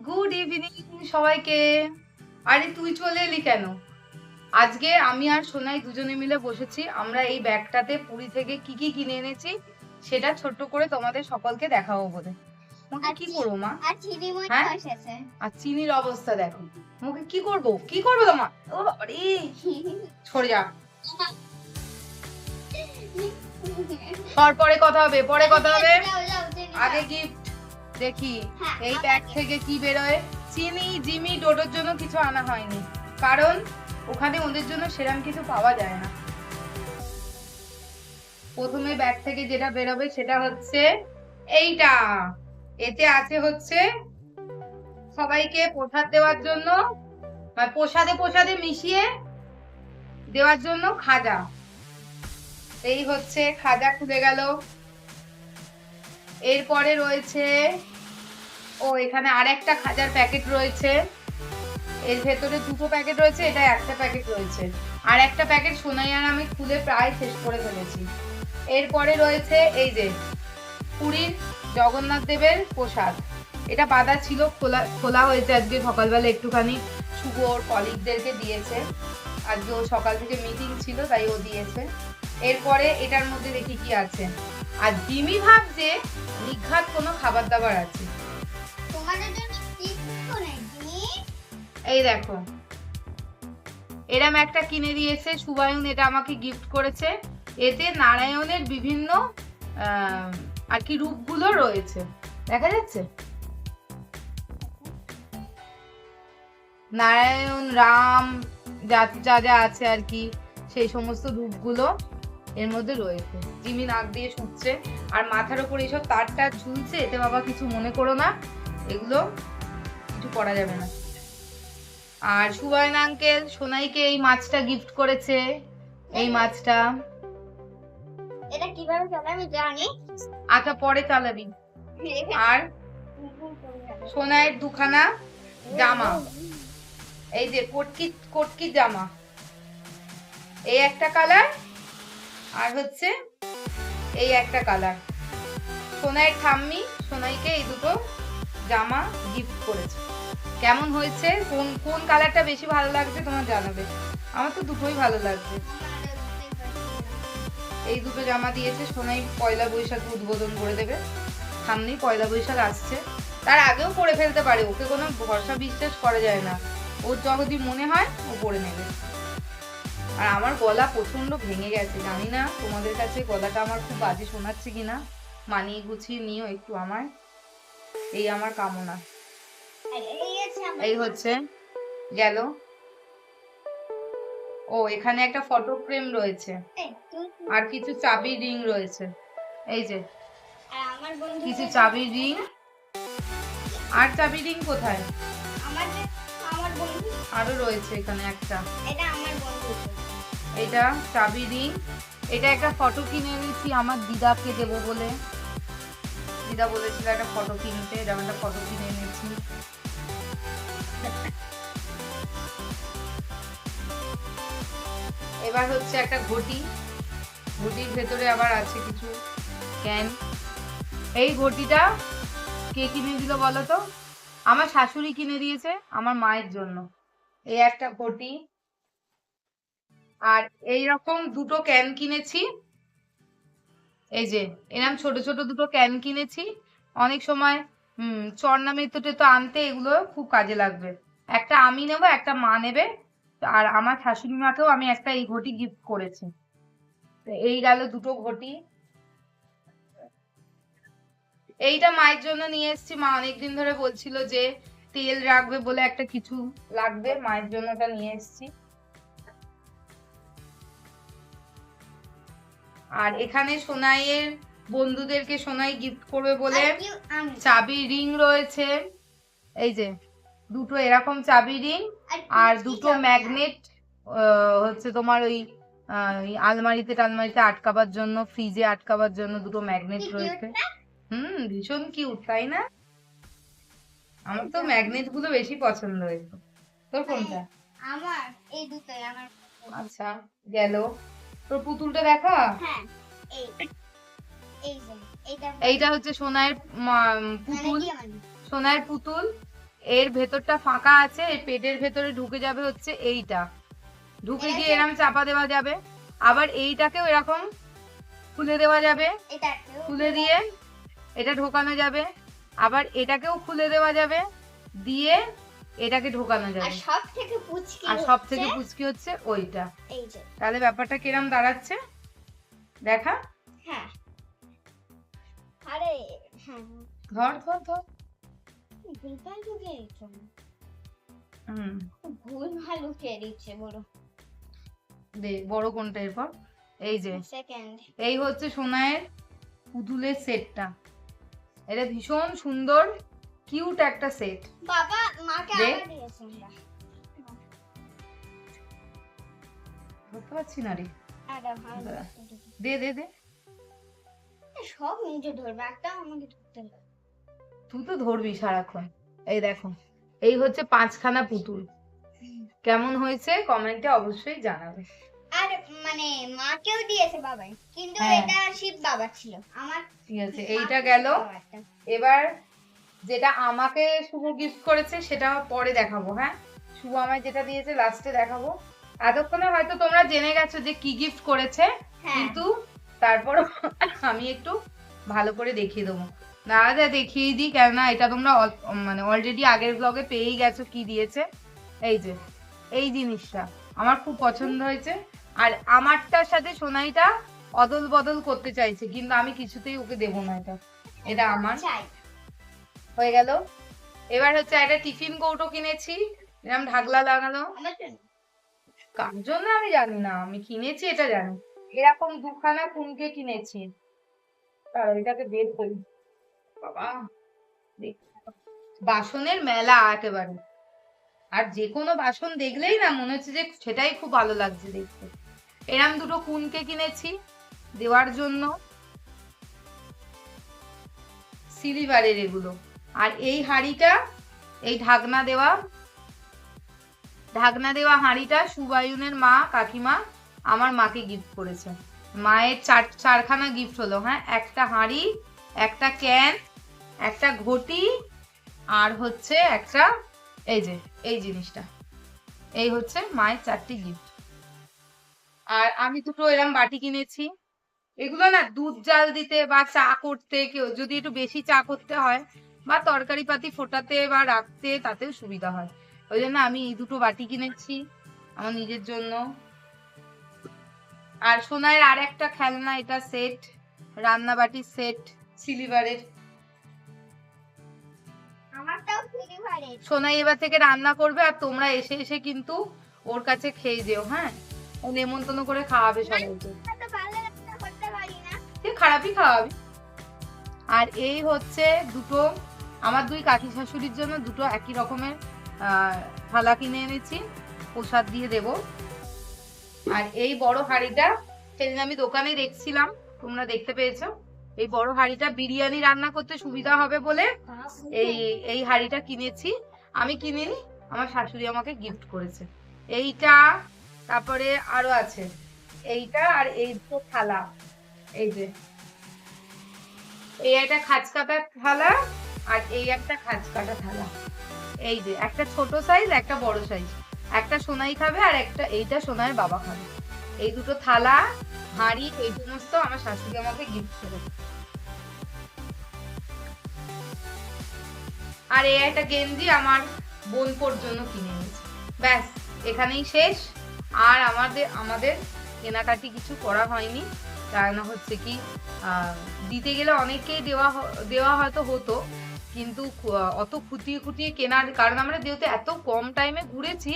Good evening সবাইকে। আরে তুই চলে এলি কেন? আজকে আমি আর সোনাই দুজনে মিলে বসেছি, আমরা এই ব্যাগটাতে পুরী থেকে কি কি কিনে এনেছি সেটা ছোট্ট করে তোমাদের সকলকে দেখাবো বলে। মুখে কি করবো মা? হ্যাঁ, আর চিনির অবস্থা দেখো। মুখে কি করবো, কি করবো তোমার? ও বাবারে, সরে যা। সর, পরে কথা হবে, পরে কথা হবে। আগে গিফট দেখি এই ব্যাগ থেকে কি বেরোয়। চিনি, জিমি, ডোডোর জন্য কিছু আনা হয়নি, কারণ ওখানে ওদের জন্য সেরকম কিছু পাওয়া যায় না। প্রথমে ব্যাগ থেকে যেটা বেরোবে সেটা হচ্ছে এইটা। এতে আছে হচ্ছে সবাইকে প্রসাদ দেওয়ার জন্য, প্রসাদে প্রসাদে মিশিয়ে দেওয়ার জন্য খাজা। এই হচ্ছে খাজা, খুলে গেল। এরপরে রয়েছে, ও এখানে আরেকটা খাজার প্যাকেট রয়েছে। এর ভেতরে দুটো প্যাকেট রয়েছে, এটা একটা প্যাকেট রয়েছে। আর একটা প্যাকেট সোনাই আর আমি খুলে প্রায় শেষ করে ফেলেছি। এরপরে রয়েছে এই যে পুরীর জগন্নাথ দেবের প্রসাদ। এটা বাঁধা ছিল, খোলা হয়েছে আজকে সকালবেলা একটুখানি। শুভ ওর কলিগদেরকে দিয়েছে, আজকে ও সকাল থেকে মিটিং ছিল তাই ও দিয়েছে। এরপরে এটার মধ্যে দেখি কি আছে। আর জিমি ভাবছে নিঘাত কোনো খাবার দাবার আছে। এই দেখো, এরম একটা কিনে দিয়েছে শুভায়ন, এটা আমাকে গিফট করেছে। এতে নারায়ণের বিভিন্ন আর কি রূপগুলো রয়েছে, দেখা যাচ্ছে। নারায়ণ, রাম, যা যা যা আছে আর কি, সেই সমস্ত রূপগুলো এর মধ্যে রয়েছে। জিমি নাক দিয়ে শুচ্ছে, আর মাথার উপর এইসব তার টার ঝুলছে, এতে বাবা কিছু মনে করো না, এগুলো কিছু করা যাবে না। আর সুবর্ণ আঙ্কেল সোনাইকে এই মাছটা গিফট করেছে। এই মাছটা এটা কিভাবে চালাবে আমি জানি। আচ্ছা, পরে চালাবি। আর সোনাইয়ের দুখানা জামা, এই যে কটকি কটকি জামা, এই একটা কালার, আর হচ্ছে এই একটা কালার। সোনাইয়ের ঠাম্মি সোনাইকে এই দুটো জামা গিফট করেছে। কেমন হয়েছে, কোন কোন কালারটা বেশি ভালো লাগছে তোমার জানাবে। আমার তো দুটোই ভালো লাগছে। এই দুটো জামা দিয়েছে। সোনাই পয়লা বৈশাখে উদ্বোধন করে দেবে, সামনে পয়লা বৈশাখ আসছে, তার আগেও পরে ফেলতে পারে, ওকে কোনো ভরসা বিশ্বাস করা যায় না। ওর যদি মনে হয় ও পরে নেবে। আর আমার গলা প্রচন্ড ভেঙে গেছে, জানি না তোমাদের কাছে গলাটা আমার খুব বাজে শোনাচ্ছে কিনা, মানিয়ে গুছিয়ে নিও একটু আমার, এই আমার কামনা। এই হচ্ছে গেল। ও এখানে একটা ফটো ফ্রেম রয়েছে, আর কিছু চাবি রিং রয়েছে। এই যে কিছু চাবি রিং। আর চাবি রিং কোথায়? আরো রয়েছে এখানে একটা, এটা চাবি রিং। এটা একটা ফটো কিনে এনেছি আমার দিদাকে দেবো বলে, দিদা বলেছিল একটা ফটো কিনতে, এরকম একটা ফটো কিনে এনেছি। এবার হচ্ছে একটা ঘটি, ঘটির ভেতরে আবার আছে কিছু ক্যান। এই ঘটিটা কে কিনে দিল বলো তো? আমার শাশুড়ি কিনে দিয়েছে আমার মায়ের জন্য। এই একটা ঘটি, আর এই রকম দুটো ক্যান কিনেছি। এই যে এরকম ছোট ছোট দুটো ক্যান কিনেছি, অনেক সময় চরনা মেথটে তো আনতে এগুলো খুব কাজে লাগবে। একটা আমি নেব, একটা মা নেবে, আর আমার শাশুড়ি মাকেও আমি একটা এই ঘটি গিফট করেছি। এই গেল দুটো ঘটি। এইটা মায়ের জন্য নিয়ে এসেছি, মা অনেকদিন ধরে বলছিল যে তেল রাখবে বলে একটা কিছু লাগবে, মায়ের জন্য এটা নিয়ে এসেছি। আর এখানে সোনাইয়ের বন্ধুদেরকে সোনাই গিফট করবে বলে চাবি রিং রয়েছে। এই যে দুটো এরকম চাবি রিং, আর দুটো ম্যাগনেট হচ্ছে তোমার ওই আলমারিতে টালমারিতে আটকাবার জন্য, ফ্রিজে আটকাবার জন্য দুটো ম্যাগনেট রয়েছে। ভীষণ কিউট, তাই না? আমার তো ম্যাগনেট গুলো বেশি পছন্দ হয়েছে। তোর কোনটা? আমার এই দুটোই। আমার আচ্ছা, গেল। তোর পুতুলটা দেখা। হ্যাঁ, এই যে এইটা হচ্ছে সোনার পুতুল, সোনার পুতুল। এর ভেতরটা ফাঁকা আছে, এই পেটের ভেতরে ঢুকে যাবে হচ্ছে এইটা, ঢুকে গিয়ে এরকম চাপা দেওয়া যাবে। আবার এইটাকেও এরকম খুলে দেওয়া যাবে, খুলে দিয়ে এটা ঢোকানো যাবে। আবার এটাকেও খুলে দেওয়া যাবে, দিয়ে এটাকে ঢোকানো যাবে। আর সব থেকে পুচকি হচ্ছে ওইটা। তাহলে ব্যাপারটা কিরম দাঁড়াচ্ছে দেখা। হ্যাঁ, আরে হ্যাঁ, ধর ধর ধর। ভুলভাল ঢুকিয়ে দিচ্ছ, হুম, ভুলভাল ঢুকিয়ে দিচ্ছে বড়। দে বড় কোনটা এরপর। এই যে সেকেন্ড, এই হচ্ছে সোনায়ের পুতুলের সেটটা। এটা ভীষণ সুন্দর কিউট একটা সেট। বাবা মাকে আবার দিয়েছে। ধরতে পারছি না রে। আরে ভাই, দে দে দে। সব নিজে ধরবে, একটা আমাকে ধরতে হবে। তুই তো ধরবি সারাক্ষণ। এই দেখো, এই হচ্ছে 5খানা পুতুল। কেমন হয়েছে কমেন্টে অবশ্যই জানাবে। আর মানে মাকেও দিয়েছে বাবাই, কিন্তু হ্যাঁ। এটা শিব বাবা ছিল আমার। ঠিক আছে, এইটা গেল। এবার যেটা আমাকে শুভ গিফট করেছে সেটা পরে দেখাবো। হ্যাঁ, শুভ আমায় যেটা দিয়েছে লাস্টে দেখাবো। এতক্ষণে হয়তো তোমরা জেনে গেছো যে কি গিফট করেছে, হ্যাঁ। কিন্তু তারপর আমি একটু ভালো করে দেখিয়ে দেবো। না দেখিয়ে দিই, কেননা এটা তোমরা মানে অলরেডি আগের ব্লগে পেয়েই গেছো কি দিয়েছে। এই যে এই জিনিসটা আমার খুব পছন্দ হয়েছে। আর আমারটার সাথে সোনাইটা অদল বদল করতে চাইছে, কিন্তু আমি কিছুতেই ওকে দেবো না। এটা আমার হয়ে গেল। এবার হচ্ছে একটা টিফিন কৌটো কিনেছি, এরকম ঢাকলা লাগানো। কার জন্য আমি জানি না, আমি কিনেছি এটা জানি। এরকম 2খানা কুনকে কিনেছি। তার এটাকে বের করি। বাবা, বাসনের মেলা একেবারে। আর যে কোনো বাসন দেখলেই না মনে হচ্ছে যে সেটাই খুব ভালো লাগছে দেখতে। এরম 2টো কুনকে কিনেছি দেওয়ার জন্য, সিলিভারের এগুলো। আর এই হাঁড়িটা, এই ঢাকনা দেওয়া হাঁড়িটা সুবায়ুনের মা কাকিমা আমার মাকে গিফট করেছে। মায়ের 4খানা গিফট হলো। হ্যাঁ, একটা হাঁড়ি, একটা ক্যান, একটা ঘটি, আর হচ্ছে একটা এই যে এই জিনিসটা। এই হচ্ছে মায়ের 4টি গিফট। আর আমি 2টো এরম বাটি কিনেছি। এগুলো না দুধ জাল দিতে বা চা করতে, কেউ যদি একটু বেশি চা করতে হয় বা তরকারি পাতি ফোটাতে বা রাখতে, তাতেও সুবিধা হয়। ওই জন্য আমি এই 2টো বাটি কিনেছি আমার নিজের জন্য। আর সোনার আর একটা খেলনা, এটা সেট, রান্না বাটির সেট, সিলিভারের। আমারটাও সিলিভারের। সোনাই এবার থেকে রান্না করবে, আর তোমরা এসে এসে কিন্তু ওর কাছে খেয়ে যেও। হ্যাঁ, ও নেমন্তন্ন করে খাওয়াবে সবাইকে। খারাপই খাওয়াবি। আর এই হচ্ছে 2টো আমার 2 কাকি শাশুড়ির জন্য 2টো একই রকমের থালা কিনে এনেছি, প্রসাদ দিয়ে দেব। আর এই বড় হাঁড়িটা সেদিন আমি দোকানে দেখছিলাম, তোমরা দেখতে পেয়েছো। এই বড় হাঁড়িটা বিরিয়ানি রান্না করতে সুবিধা হবে বলে এই হাঁড়িটা কিনেছি। আমি কিনিনি, আমার শাশুড়ি আমাকে গিফট করেছে। এইটা, তারপরে আরো আছে এইটা, আর এই 2টো থালা। এই যে এই একটা খাঁজ কাটা থালা, আর এই একটা খাঁজ কাটা থালা। এই যে একটা ছোট সাইজ, একটা বড় সাইজ। একটা সোনাই খাবে আর একটা এইটা সোনাইয়ের বাবা খাবে। এই 2টো থালা, হাঁড়ি, এই সমস্ত আমার শাশুড়ি আমাকে গিফট করেছে। আর এই একটা গেঞ্জি আমার বোনপোর জন্য কিনে এনেছি। ব্যাস, এখানেই শেষ। আর আমাদের কেনাকাটি কিছু করা হয়নি, কারণ হচ্ছে কি দিতে গেলে অনেককেই দেওয়া হয়তো হতো, কিন্তু অত খুঁটিয়ে খুঁটিয়ে কেনার, কারণ আমরা যেহেতু এত কম টাইমে ঘুরেছি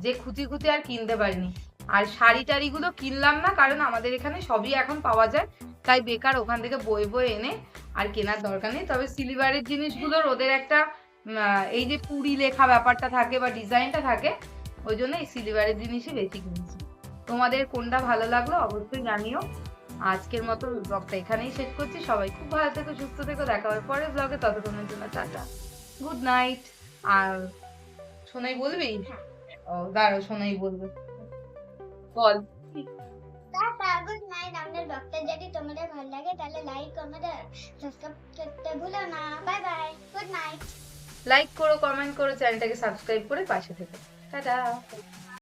যে খুঁটিয়ে আর কিনতে পারিনি। আর শাড়ি টাড়িগুলো কিনলাম না, কারণ আমাদের এখানে সবই এখন পাওয়া যায়, তাই বেকার ওখান থেকে বয়ে এনে আর কেনার দরকার নেই। তবে সিলিভারের জিনিসগুলোর ওদের একটা এই যে পুরি লেখা ব্যাপারটা থাকে বা ডিজাইনটা থাকে, ওই জন্য এই সিলিভারের জিনিসই বেশি কিনেছি। তোমাদের কোনটা ভালো লাগলো অবশ্যই জানিও। আজকের মতো ব্লগটা এখানেই শেষ করছি। সবাই খুব ভালো থেকো, সুস্থ থেকো, দেখা হবে পরের ব্লগে। ততক্ষণের জন্য টাটা, গুড নাইট। আর সোনাই বলবি? ও দাঁড়াও, সোনাই বলবে, বল। Tata, good night. আমাদের ব্লগটা যদি তোমাদের ভালো লাগে তাহলে লাইক, কমেন্ট, সাবস্ক্রাইব করতে ভুলো না। Bye bye, good night. Like করো, কমেন্ট করো, চ্যানেলটাকে সাবস্ক্রাইব করে পাশে থেকো। টাটা।